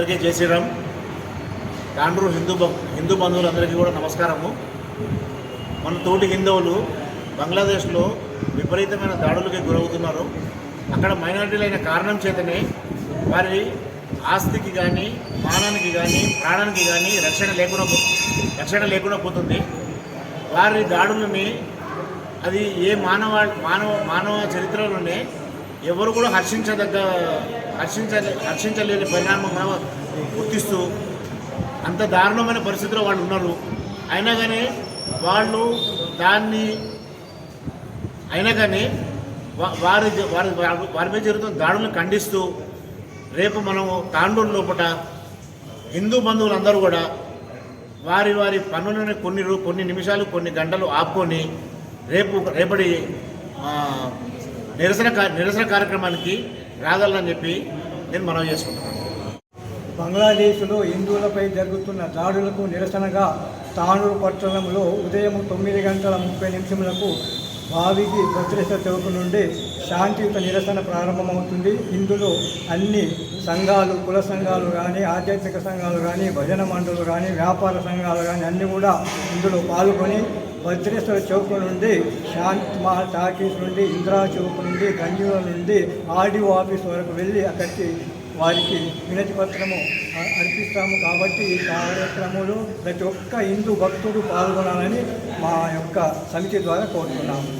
అందరికీ జై శ్రీరామ్. తాండ్రూరు హిందూ బంధువులందరికీ కూడా నమస్కారము. మన తోటి హిందువులు బంగ్లాదేశ్లో విపరీతమైన దాడులకి గురవుతున్నారు. అక్కడ మైనారిటీలైన కారణం చేతనే వారి ఆస్తికి కానీ, మానానికి కానీ, ప్రాణానికి కానీ రక్షణ లేకుండా పోతుంది. వారి దాడులని అది ఏ మానవ చరిత్రలోనే ఎవరు కూడా హర్షించలేని పరిణామంగా గుర్తిస్తూ అంత దారుణమైన పరిస్థితిలో వాళ్ళు ఉన్నారు. అయినా కానీ వారి మీద జరుగుతున్న దాడులను ఖండిస్తూ రేపు మనం తాండూరు లోపల హిందూ బంధువులందరూ కూడా వారి పనులను కొన్ని నిమిషాలు కొన్ని గంటలు ఆపుకొని రేపటి నిరసన కార్యక్రమానికి రాగలని చెప్పి నేను మనవి చేసుకుంటున్నాను. బంగ్లాదేశ్లో హిందువులపై జరుగుతున్న దాడులకు నిరసనగా తాండూరు పట్టణంలో ఉదయం 9:30 భావికి భద్రేశ్వర చౌక్ నుండి శాంతియుత నిరసన ప్రారంభమవుతుంది. ఇందులో అన్ని సంఘాలు, కుల సంఘాలు కానీ, ఆధ్యాత్మిక సంఘాలు కానీ, భజన మండలు కానీ, వ్యాపార సంఘాలు కానీ అన్నీ కూడా ఇందులో పాల్గొని భద్రేశ్వర చౌక్ నుండి శాంతి మహల్ టాకీస్ నుండి, ఇందిరా చౌక్ నుండి, గంజూల నుండి ఆర్డీఓ ఆఫీస్ వరకు వెళ్ళి అక్కడికి వారికి వినతి పత్రము అర్పిస్తాము. కాబట్టి ఈ కార్యక్రమంలో ప్రతి ఒక్క హిందూ భక్తుడు పాల్గొనాలని మా యొక్క సమితి ద్వారా కోరుతున్నాము.